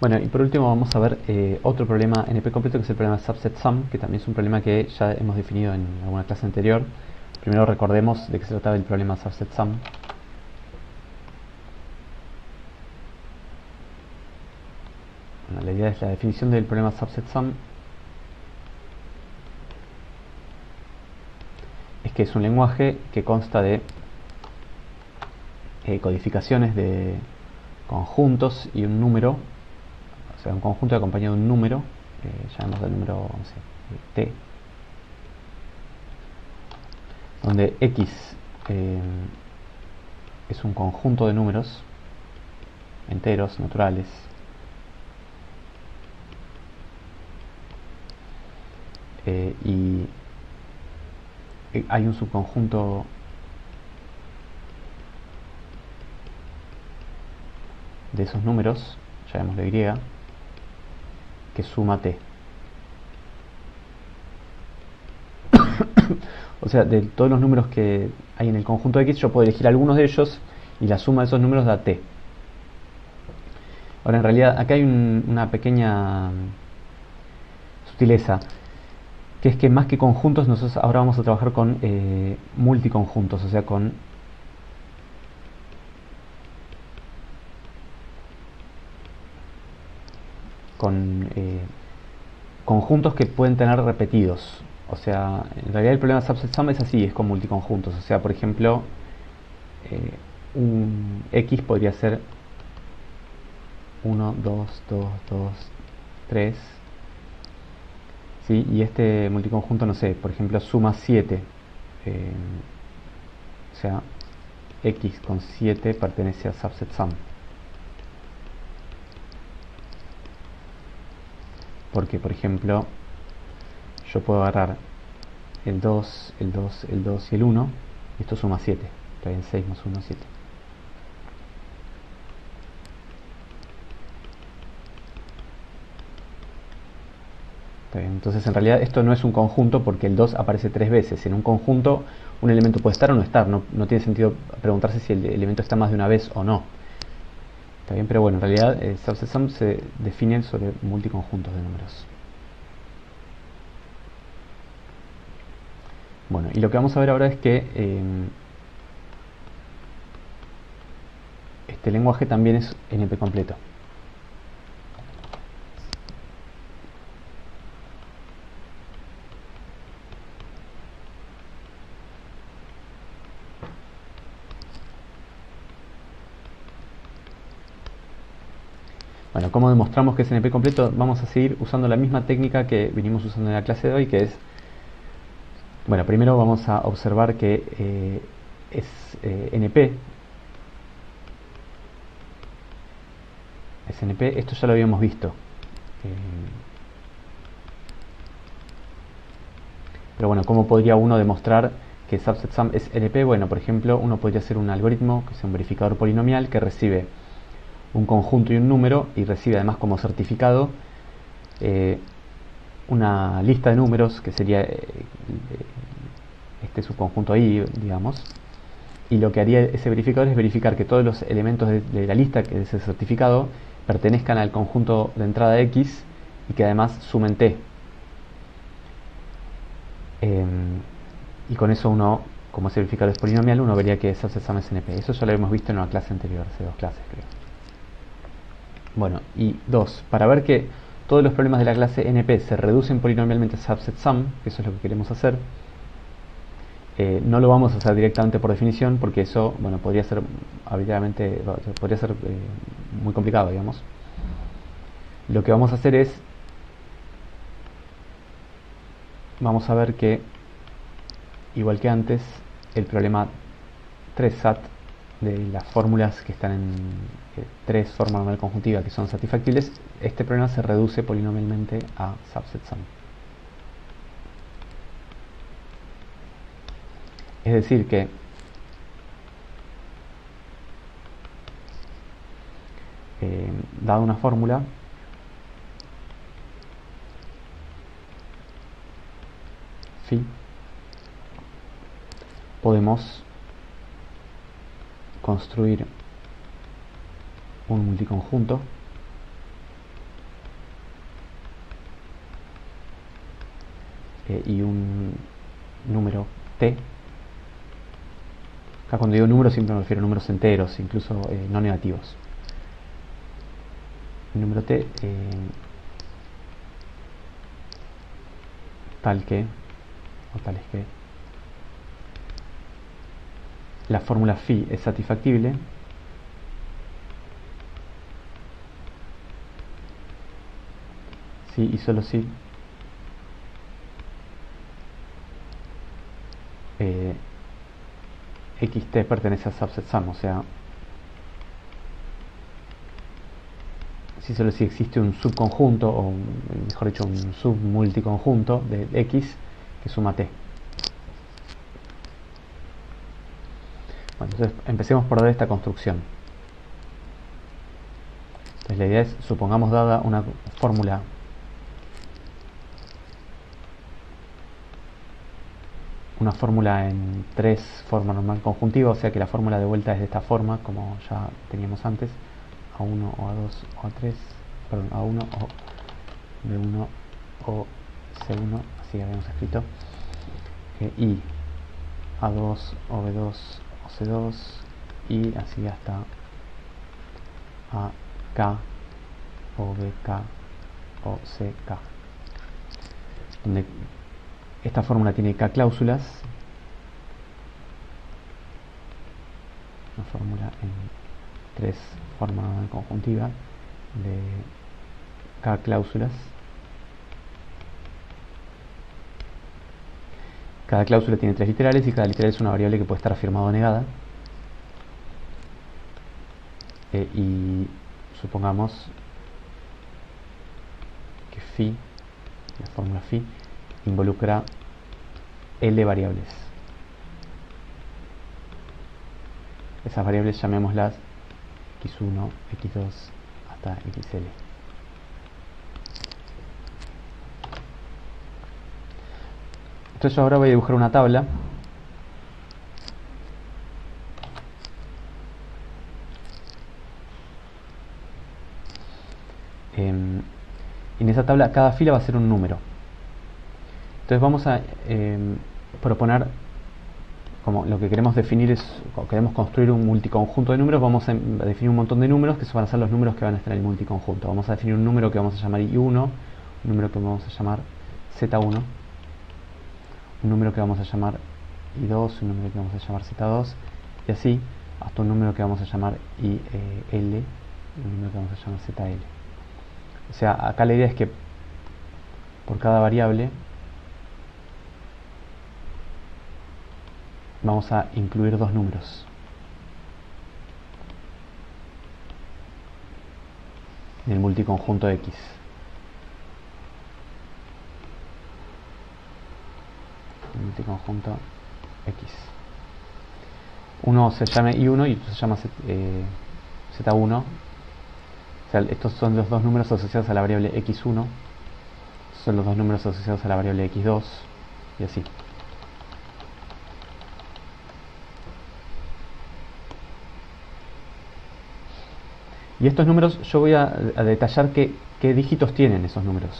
Bueno, y por último vamos a ver otro problema NP completo, que es el problema subset sum, que también es un problema que ya hemos definido en alguna clase anterior. Primero recordemos de qué se trataba el problema subset sum. Bueno, la idea es la definición del problema subset sum es que es un lenguaje que consta de codificaciones de conjuntos y un número, o sea, un conjunto acompañado de un número, llamemos el número, no sé, t, donde x eh, es un conjunto de números enteros, naturales, y hay un subconjunto de esos números, llamémosle y, que suma t. O sea, de todos los números que hay en el conjunto x, yo puedo elegir algunos de ellos y la suma de esos números da t. Ahora, en realidad, acá hay una pequeña sutileza, que es que más que conjuntos, nosotros ahora vamos a trabajar con multiconjuntos, o sea, con conjuntos que pueden tener repetidos. O sea, en realidad el problema de subset sum es así, es con multiconjuntos. O sea, por ejemplo, un x podría ser 1, 2, 2, 2, 3. ¿Sí? Y este multiconjunto, no sé, por ejemplo, suma 7. Eh, o sea, x con 7 pertenece a subset sum. Porque, por ejemplo, yo puedo agarrar el 2, el 2, el 2 y el 1, y esto suma 7. Está bien, 6 más 1, 7. Está bien, entonces en realidad esto no es un conjunto porque el 2 aparece 3 veces. En un conjunto un elemento puede estar o no estar. No tiene sentido preguntarse si el elemento está más de una vez o no. Está bien, pero bueno, en realidad subset sum se define sobre multiconjuntos de números. Bueno, y lo que vamos a ver ahora es que este lenguaje también es NP completo. Bueno, ¿cómo demostramos que es NP completo? Vamos a seguir usando la misma técnica que vinimos usando en la clase de hoy, que es, bueno, primero vamos a observar que es NP. Es NP, esto ya lo habíamos visto. Pero bueno, ¿cómo podría uno demostrar que subset sum es NP? Bueno, por ejemplo, uno podría hacer un algoritmo, que sea un verificador polinomial, que recibe un conjunto y un número, y recibe además como certificado una lista de números, que sería este subconjunto ahí, digamos. Y lo que haría ese verificador es verificar que todos los elementos de la lista, que es ese certificado, pertenezcan al conjunto de entrada X y que además sumen T. Y con eso uno, como ese verificador es polinomial, uno vería que es subset sum es NP. Eso ya lo hemos visto en una clase anterior, hace 2 clases creo. Bueno, y 2, para ver que todos los problemas de la clase NP se reducen polinomialmente a subset sum, que eso es lo que queremos hacer, no lo vamos a hacer directamente por definición, porque eso, bueno, podría ser arbitrariamente, podría ser muy complicado, digamos. Lo que vamos a hacer es, vamos a ver que, igual que antes, el problema 3SAT de las fórmulas que están en 3 formas normal conjuntiva que son satisfactibles, este problema se reduce polinomialmente a subset sum. Es decir que dada una fórmula, phi, podemos construir un multiconjunto y un número t. Acá cuando digo número siempre me refiero a números enteros, incluso no negativos. El número t tal que, o tales que, la fórmula phi es satisfactible si y solo si xt pertenece a subset sum, o sea, si solo si existe un subconjunto, o mejor dicho, un submulticonjunto de x que suma t. Bueno, entonces empecemos por dar esta construcción. Entonces la idea es, supongamos dada una fórmula en 3 forma normal conjuntiva, o sea que la fórmula de vuelta es de esta forma, como ya teníamos antes, A1 o A2 o A3, perdón, A1 o B1 o C1, así habíamos escrito, y A2 o B2 o C2, y así hasta AK o BK o CK, donde esta fórmula tiene K cláusulas, una fórmula en 3 forma conjuntiva de K cláusulas. Cada cláusula tiene 3 literales y cada literal es una variable que puede estar afirmada o negada. Y supongamos que phi, la fórmula phi, involucra L variables. Esas variables llamémoslas x1, x2 hasta xl. Entonces yo ahora voy a dibujar una tabla y en esa tabla cada fila va a ser un número. Entonces vamos a proponer, como lo que queremos definir es, o queremos construir un multiconjunto de números, vamos a definir un montón de números que van a ser los números que van a estar en el multiconjunto. Vamos a definir un número que vamos a llamar I1, un número que vamos a llamar Z1, un número que vamos a llamar I2, un número que vamos a llamar Z2, y así hasta un número que vamos a llamar IL, un número que vamos a llamar ZL. O sea, acá la idea es que por cada variable vamos a incluir 2 números en el multiconjunto X. El multiconjunto X. Uno se llama I1 y otro se llama Z1. O sea, estos son los 2 números asociados a la variable X1. Son los 2 números asociados a la variable X2. Y así. Y estos números yo voy a detallar qué dígitos tienen esos números.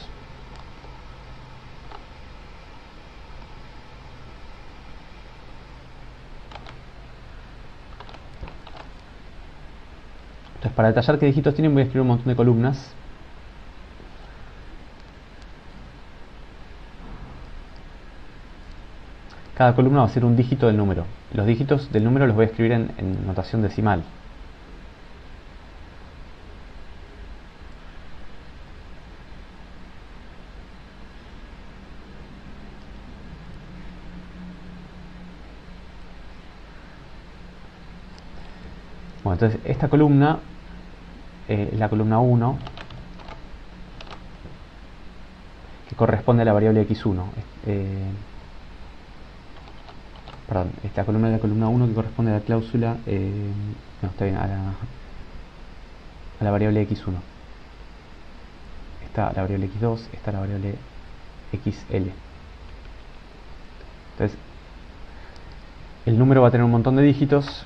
Entonces, para detallar qué dígitos tienen voy a escribir un montón de columnas. Cada columna va a ser un dígito del número. Los dígitos del número los voy a escribir en notación decimal. Bueno, entonces esta columna es la columna 1, que corresponde a la variable x1. Perdón, esta columna es la columna 1 que corresponde a la cláusula, no, está bien, a la variable x1. Está la variable x2, está la variable xl. Entonces, el número va a tener un montón de dígitos.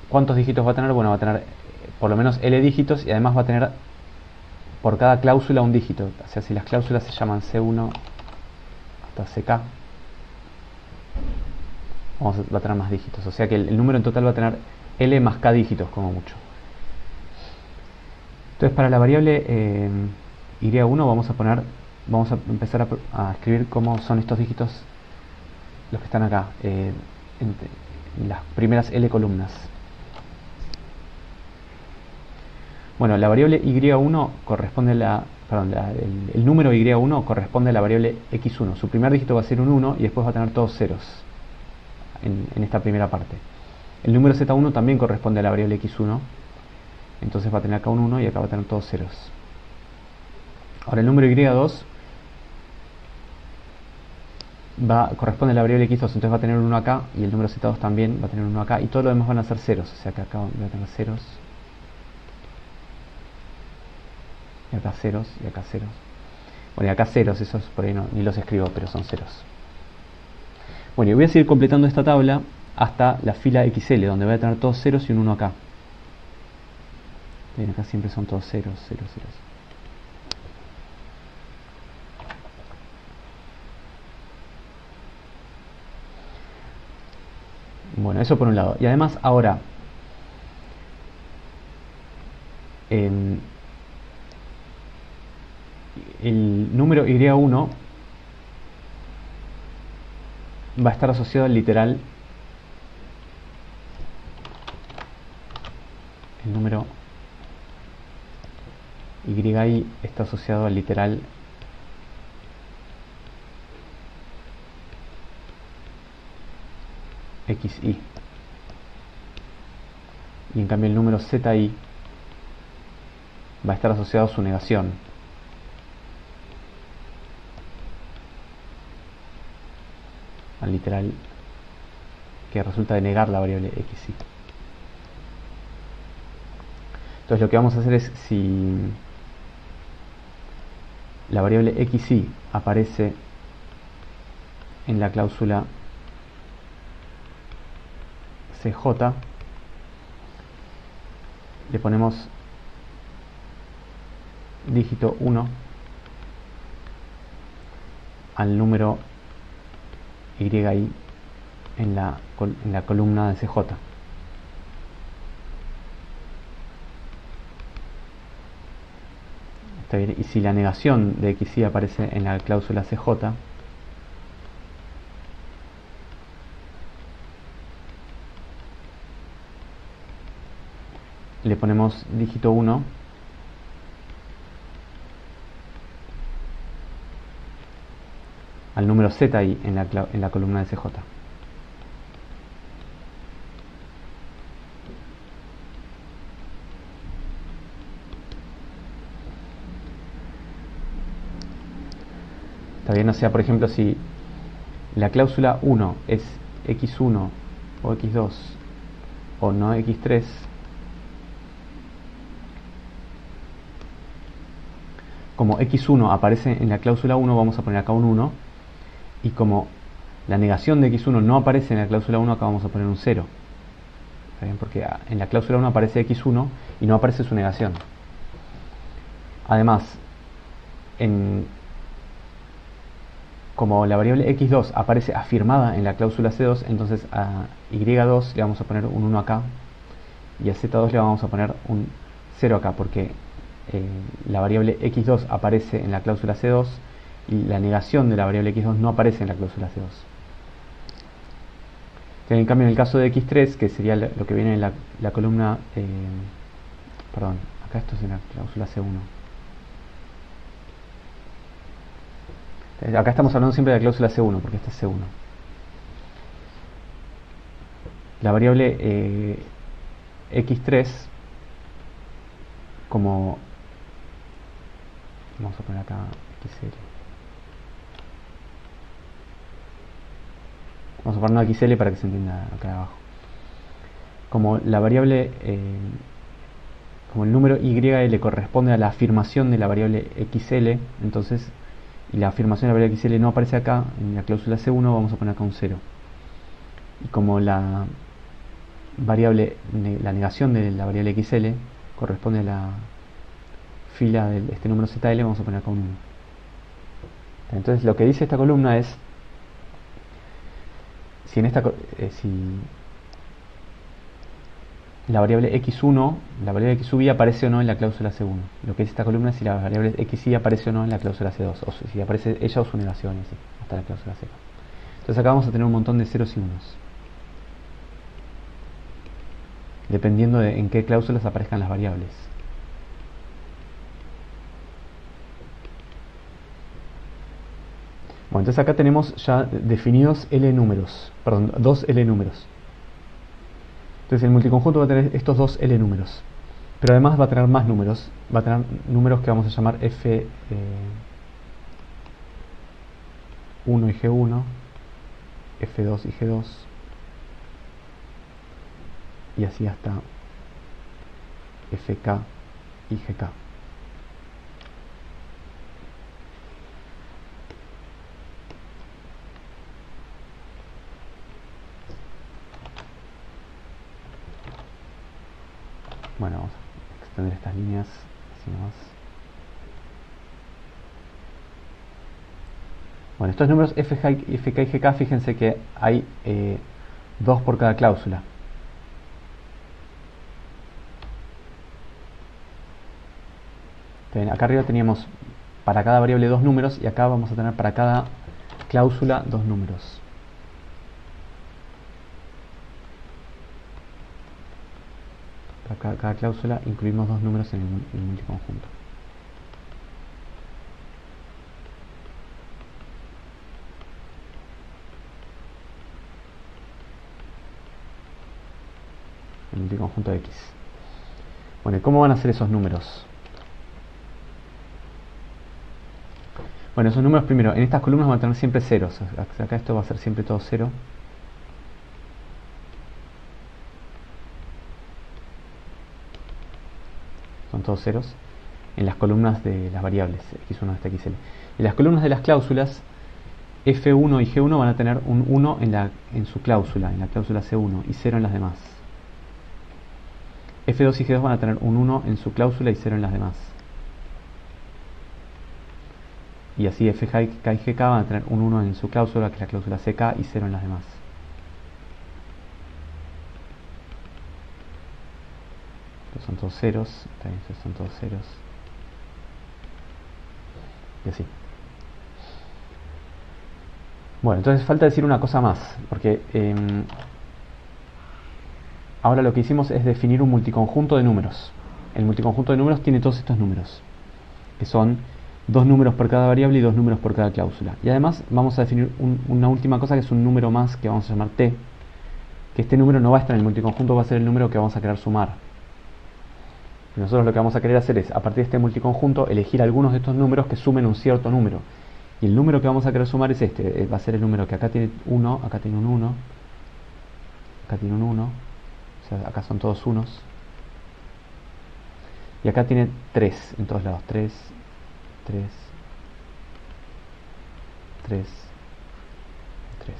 ¿Cuántos dígitos va a tener? Bueno, va a tener por lo menos L dígitos y además va a tener por cada cláusula un dígito. O sea, si las cláusulas se llaman C1, hasta ck, va a tener más dígitos. O sea que el número en total va a tener L más K dígitos como mucho. Entonces para la variable y1 vamos a empezar a escribir cómo son estos dígitos, los que están acá, en las primeras L columnas. Bueno, la variable y1 corresponde a la, perdón, el número y1 corresponde a la variable x1. Su primer dígito va a ser un 1 y después va a tener todos ceros en esta primera parte. El número z1 también corresponde a la variable x1, entonces va a tener acá un 1 y acá va a tener todos ceros. Ahora el número y2 corresponde a la variable x2, entonces va a tener un 1 acá, y el número z2 también va a tener un 1 acá, y todo lo demás van a ser ceros, o sea que acá voy a tener ceros, y acá ceros, y acá ceros. Bueno, y acá ceros, esos por ahí no, ni los escribo, pero son ceros. Bueno, y voy a seguir completando esta tabla hasta la fila XL, donde voy a tener todos ceros y un 1 acá. Bien, acá siempre son todos ceros, ceros, ceros. Bueno, eso por un lado. Y además, ahora, el número y1 va a estar asociado al literal. El número y está asociado al literal xi, y en cambio el número zi va a estar asociado a su negación, al literal que resulta de negar la variable xi. Entonces lo que vamos a hacer es, si la variable xi aparece en la cláusula cj, le ponemos dígito 1 al número y en la columna de cj. Está bien. Y si la negación de xi aparece en la cláusula cj, le ponemos dígito 1 al número zi en la columna de cj. Está bien, o sea, por ejemplo, si la cláusula 1 es x1 o x2 o no x3, como x1 aparece en la cláusula 1, vamos a poner acá un 1, y como la negación de x1 no aparece en la cláusula 1, acá vamos a poner un 0. ¿Está bien? Porque en la cláusula 1 aparece x1 y no aparece su negación. Además, como la variable x2 aparece afirmada en la cláusula c2, entonces a y2 le vamos a poner un 1 acá, y a z2 le vamos a poner un 0 acá, porque la variable x2 aparece en la cláusula c2 y la negación de la variable x2 no aparece en la cláusula c2. En cambio, en el caso de x3, que sería lo que viene en la columna, perdón, acá esto es en la cláusula c1. Acá estamos hablando siempre de la cláusula c1, porque esta es c1. La variable x3, como vamos a poner acá xl, vamos a poner xl para que se entienda acá abajo. Como la variable como el número y le corresponde a la afirmación de la variable xl, entonces, y la afirmación de la variable xl no aparece acá en la cláusula c1, vamos a poner acá un 0. Y como la negación de la variable xl corresponde a la fila de este número zl, vamos a poner acá un 1. Entonces lo que dice esta columna es si en esta si la variable x1, la variable x sub i aparece o no en la cláusula C1. Lo que es esta columna es si la variable xi aparece o no en la cláusula C2, o si aparece ella o su negación, así, hasta la cláusula C. Entonces acá vamos a tener un montón de ceros y unos, dependiendo de en qué cláusulas aparezcan las variables. Bueno, entonces acá tenemos ya definidos L números, perdón, dos L números. Entonces el multiconjunto va a tener estos dos L números, pero además va a tener más números, va a tener números que vamos a llamar F1 y G1, F2 y G2, y así hasta FK y GK. Bueno, vamos a extender estas líneas así nomás. Bueno, estos números FK y GK, fíjense que hay dos por cada cláusula. Acá arriba teníamos para cada variable dos números y acá vamos a tener para cada cláusula dos números. Para cada cláusula incluimos dos números en el multiconjunto. El multiconjunto X. Bueno, ¿y cómo van a ser esos números? Bueno, esos números primero, en estas columnas van a tener siempre ceros. Acá esto va a ser siempre todo cero. Son todos ceros. En las columnas de las variables, x1 hasta xl. En las columnas de las cláusulas, F1 y G1 van a tener un 1 en su cláusula, en la cláusula C1, y 0 en las demás. F2 y G2 van a tener un 1 en su cláusula y 0 en las demás. Y así FK y GK van a tener un 1 en su cláusula, que es la cláusula CK, y 0 en las demás. Estos son todos ceros, también estos son todos ceros. Y así. Bueno, entonces falta decir una cosa más, porque ahora lo que hicimos es definir un multiconjunto de números. El multiconjunto de números tiene todos estos números, que son dos números por cada variable y dos números por cada cláusula. Y además vamos a definir una última cosa, que es un número más que vamos a llamar t, que este número no va a estar en el multiconjunto, va a ser el número que vamos a querer sumar. Y nosotros lo que vamos a querer hacer es, a partir de este multiconjunto, elegir algunos de estos números que sumen un cierto número. Y el número que vamos a querer sumar es este, va a ser el número que acá tiene 1, acá tiene un 1, acá tiene un 1, o sea, acá son todos unos. Y acá tiene 3 en todos lados, 3, 3, 3, 3.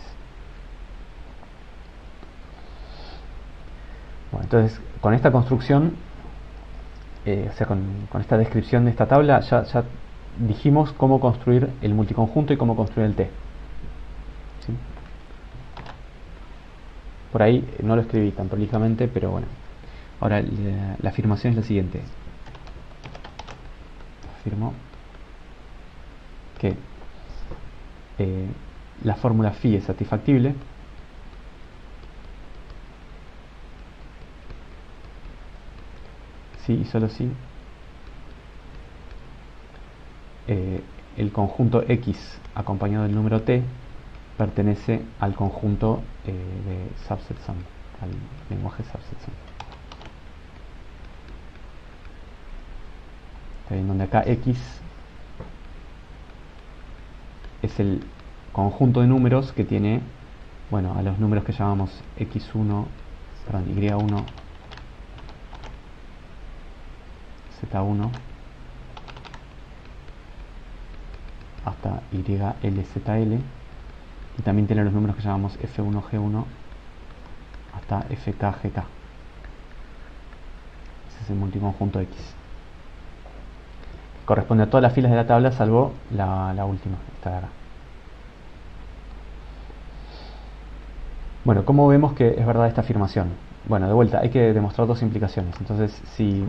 Bueno, entonces con esta construcción, o sea, con esta descripción de esta tabla, ya dijimos cómo construir el multiconjunto y cómo construir el T. ¿Sí? Por ahí no lo escribí tan prolijamente, pero bueno. Ahora la afirmación es la siguiente. Afirmo que la fórmula phi es satisfactible si y solo si el conjunto X acompañado del número T pertenece al conjunto de subset sum, al lenguaje subset sum. En donde acá X es el conjunto de números que tiene, bueno, a los números que llamamos X1, perdón, Y1, Z1 hasta YLZL, y también tiene los números que llamamos F1, G1 hasta FK, GK. Ese es el multiconjunto X. Corresponde a todas las filas de la tabla salvo la última, esta de acá. Bueno, ¿cómo vemos que es verdad esta afirmación? Bueno, de vuelta, hay que demostrar dos implicaciones. Entonces, si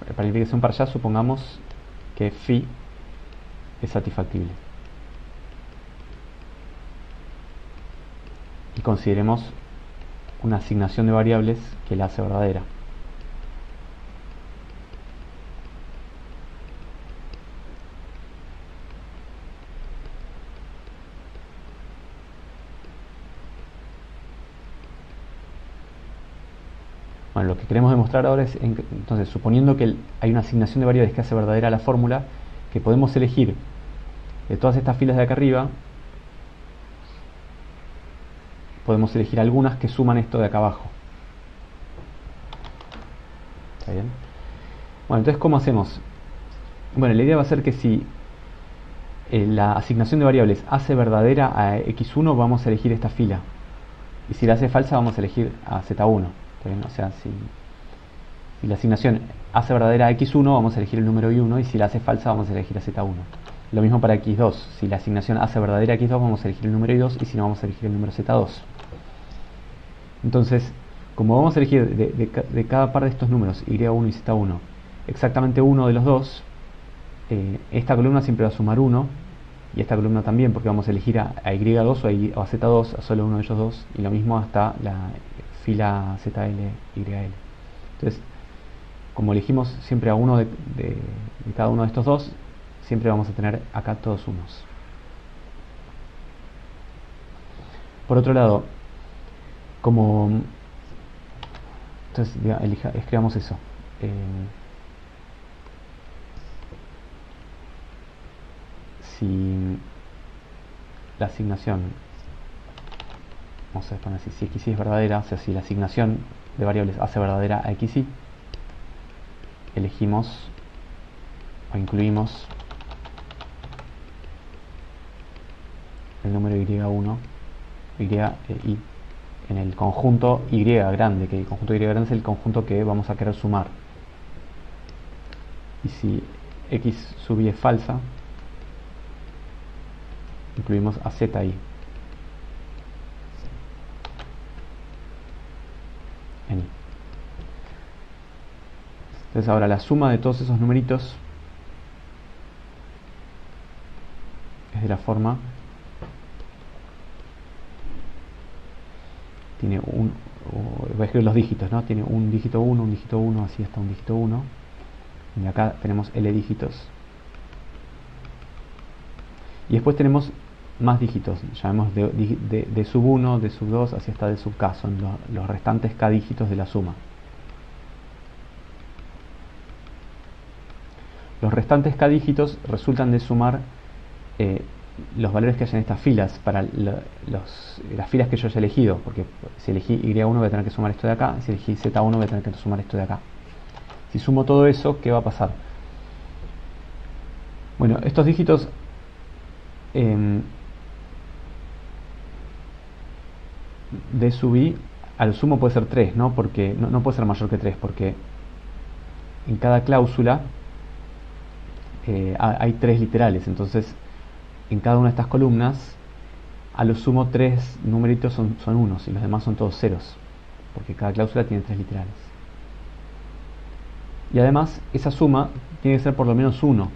para la implicación para allá supongamos que phi es satisfactible. Y consideremos una asignación de variables que la hace verdadera. Bueno, lo que queremos demostrar ahora es, entonces, suponiendo que hay una asignación de variables que hace verdadera la fórmula, que podemos elegir de todas estas filas de acá arriba, podemos elegir algunas que suman esto de acá abajo. ¿Está bien? Bueno, entonces, ¿cómo hacemos? Bueno, la idea va a ser que si la asignación de variables hace verdadera a x1, vamos a elegir esta fila. Y si la hace falsa, vamos a elegir a z1. ¿Está bien? O sea, si la asignación hace verdadera a x1, vamos a elegir el número y1, y si la hace falsa, vamos a elegir a z1. Lo mismo para x2. Si la asignación hace verdadera a x2, vamos a elegir el número y2, y si no, vamos a elegir el número z2. Entonces, como vamos a elegir de cada par de estos números, y1 y z1, exactamente uno de los dos, esta columna siempre va a sumar 1, y esta columna también, porque vamos a elegir a y2 o a z2, a solo uno de ellos dos, y lo mismo hasta la fila zl, yl. Entonces, como elegimos siempre a uno de cada uno de estos dos, siempre vamos a tener acá todos unos. Por otro lado, como entonces escribamos eso. Si la asignación, vamos a poner así, si xy es verdadera, o sea, si la asignación de variables hace verdadera a xy, elegimos o incluimos el número y1, y en el conjunto y grande, que el conjunto y grande es el conjunto que vamos a querer sumar. Y si x sub y es falsa, incluimos a zi. En i. Entonces ahora la suma de todos esos numeritos es de la forma, tiene voy a escribir los dígitos, ¿no? Tiene un dígito 1, así hasta un dígito 1, y acá tenemos L dígitos. Y después tenemos más dígitos, llamemos de sub 1, de sub 2, así hasta de sub k, son los restantes k dígitos de la suma. Los restantes k dígitos resultan de sumar los valores que hay en estas filas para las filas que yo haya elegido, porque si elegí y1 voy a tener que sumar esto de acá, si elegí z1 voy a tener que sumar esto de acá. Si sumo todo eso, ¿qué va a pasar? Bueno, estos dígitos de sub i al sumo puede ser 3, ¿no? Porque no puede ser mayor que 3, porque en cada cláusula hay 3 literales, entonces en cada una de estas columnas a lo sumo 3 numeritos son unos y los demás son todos ceros, porque cada cláusula tiene 3 literales. Y además esa suma tiene que ser por lo menos 1.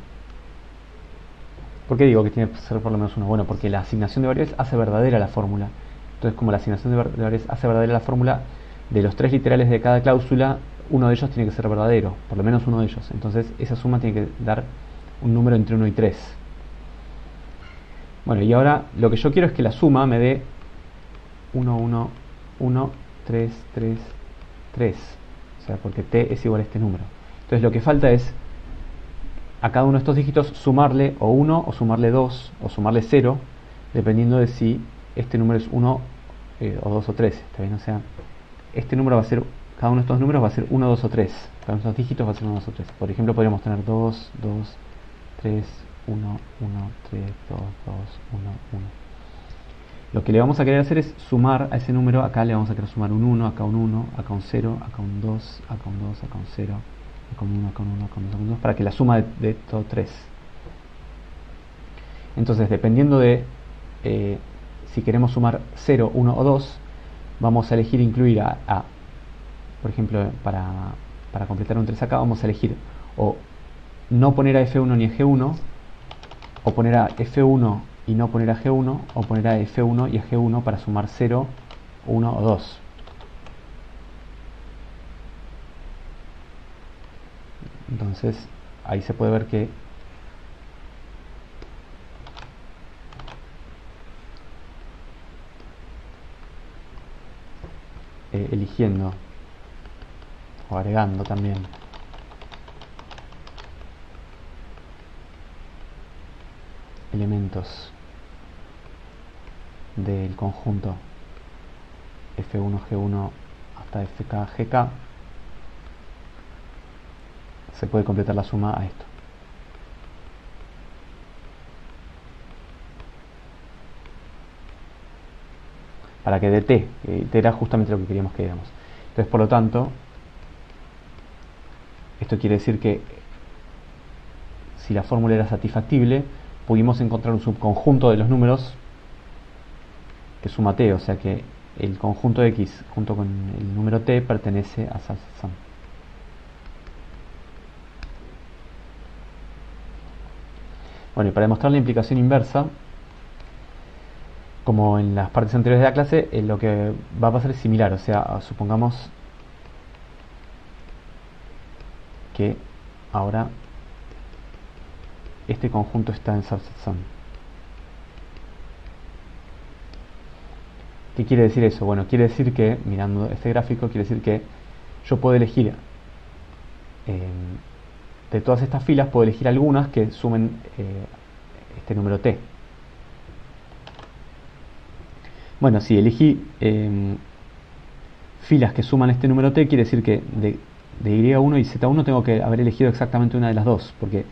¿Por qué digo que tiene que ser por lo menos 1? Bueno, porque la asignación de variables hace verdadera la fórmula. Entonces, como la asignación de variables hace verdadera la fórmula, de los 3 literales de cada cláusula, uno de ellos tiene que ser verdadero, por lo menos uno de ellos. Entonces esa suma tiene que dar un número entre 1 y 3. Bueno, y ahora lo que yo quiero es que la suma me dé 1, 1, 1, 3, 3, 3. O sea, porque t es igual a este número. Entonces lo que falta es a cada uno de estos dígitos sumarle o 1, o sumarle 2, o sumarle 0, dependiendo de si este número es 1 o 2 o 3. ¿Está bien? O sea, este número va a ser, cada uno de estos números va a ser 1, 2 o 3. Cada uno de estos dígitos va a ser 1, 2 o 3. Por ejemplo, podríamos tener 2, 2, 3, 1, 1, 3, 2, 2, 1, 1. Lo que le vamos a querer hacer es sumar a ese número. Acá le vamos a querer sumar un 1, acá un 1, acá un 0, acá un 2, acá un 2, acá un 0, acá un 1, acá un 1, acá un 2, acá un 2, para que la suma de todo 3. Entonces, dependiendo de si queremos sumar 0, 1 o 2, vamos a elegir incluir a por ejemplo, para completar un 3 acá, vamos a elegir o no poner a F1 ni a G1, o poner a F1 y no poner a G1, o poner a F1 y a G1 para sumar 0, 1 o 2. Entonces, ahí se puede ver que eligiendo o agregando también elementos del conjunto F1, G1 hasta FK, GK, se puede completar la suma a esto. Para que dé t, t era justamente lo que queríamos que diéramos. Entonces, por lo tanto, esto quiere decir que si la fórmula era satisfactible, pudimos encontrar un subconjunto de los números que suma t, o sea que el conjunto de x junto con el número t pertenece a subset sum. Bueno, y para demostrar la implicación inversa, como en las partes anteriores de la clase, lo que va a pasar es similar, o sea, supongamos que ahora este conjunto está en subset sum. ¿Qué quiere decir eso? Bueno, quiere decir que, mirando este gráfico, quiere decir que yo puedo elegir de todas estas filas, puedo elegir algunas que sumen este número t. Bueno, si elegí filas que suman este número t, quiere decir que de y1 y z1 tengo que haber elegido exactamente una de las dos, porque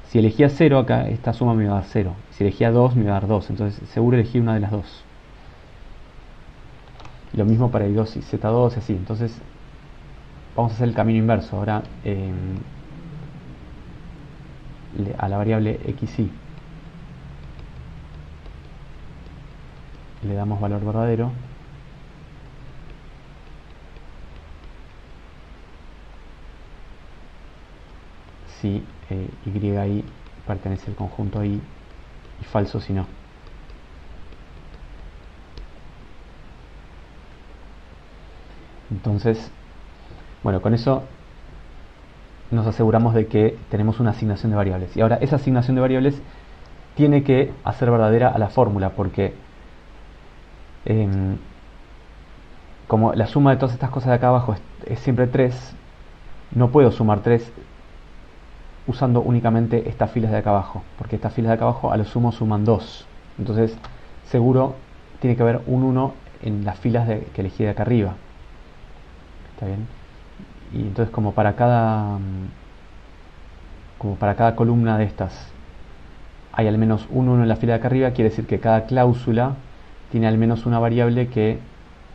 si elegía 0 acá, esta suma me va a dar 0. Si elegía 2, me va a dar 2. Entonces seguro elegí una de las dos. Y lo mismo para y2 y z2 y así. Entonces vamos a hacer el camino inverso. Ahora a la variable xy le damos valor verdadero. Si y pertenece al conjunto y falso si no. Entonces, bueno, con eso nos aseguramos de que tenemos una asignación de variables. Y ahora esa asignación de variables tiene que hacer verdadera a la fórmula, porque como la suma de todas estas cosas de acá abajo es siempre 3, no puedo sumar 3 usando únicamente estas filas de acá abajo, porque estas filas de acá abajo a lo sumo suman 2. Entonces, seguro tiene que haber un 1 en las filas que elegí de acá arriba. ¿Está bien? Y entonces como para cada columna de estas hay al menos un 1 en la fila de acá arriba, quiere decir que cada cláusula tiene al menos una variable que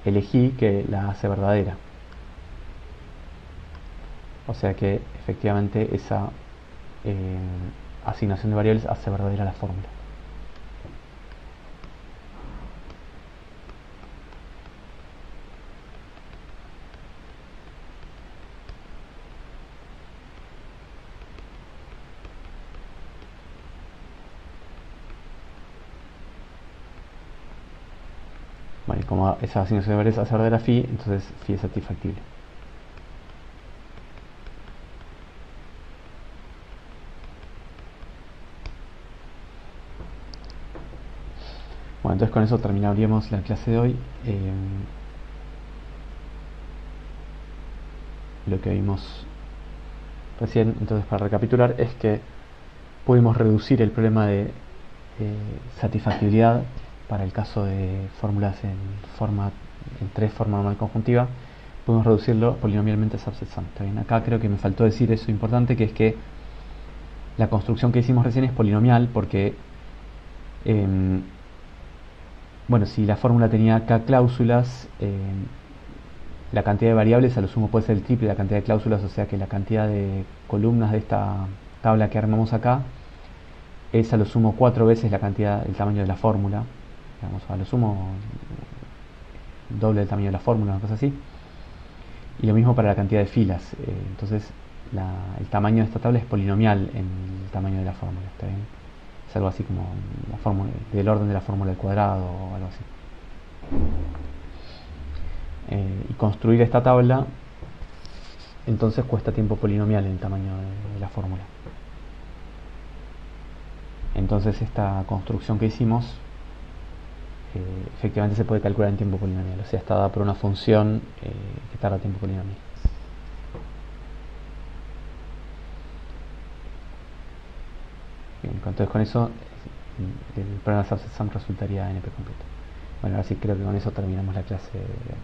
elegí que la hace verdadera. O sea que efectivamente esa asignación de variables hace verdadera la fórmula. Bueno, y como esa asignación de variables hace verdadera phi, entonces phi es satisfactible. Bueno, entonces con eso terminaríamos la clase de hoy. Lo que vimos recién, entonces para recapitular, es que pudimos reducir el problema de satisfactibilidad para el caso de fórmulas en 3 forma normal conjuntiva. Pudimos reducirlo polinomialmente a subset sum. ¿Está bien? Acá creo que me faltó decir eso importante, que es que la construcción que hicimos recién es polinomial porque bueno, si la fórmula tenía k cláusulas, la cantidad de variables a lo sumo puede ser el triple de la cantidad de cláusulas, o sea que la cantidad de columnas de esta tabla que armamos acá es a lo sumo 4 veces el tamaño de la fórmula. digamos, a lo sumo doble el tamaño de la fórmula, una cosa así. Y lo mismo para la cantidad de filas. Entonces el tamaño de esta tabla es polinomial en el tamaño de la fórmula. ¿Está bien? Es algo así como la fórmula, del orden de la fórmula al cuadrado o algo así. Y construir esta tabla entonces cuesta tiempo polinomial en el tamaño de la fórmula. Entonces esta construcción que hicimos efectivamente se puede calcular en tiempo polinomial, o sea, está dada por una función que tarda tiempo polinomial. Bien, entonces con eso el problema de subset sum resultaría NP completo. Bueno, ahora sí creo que con eso terminamos la clase de hoy.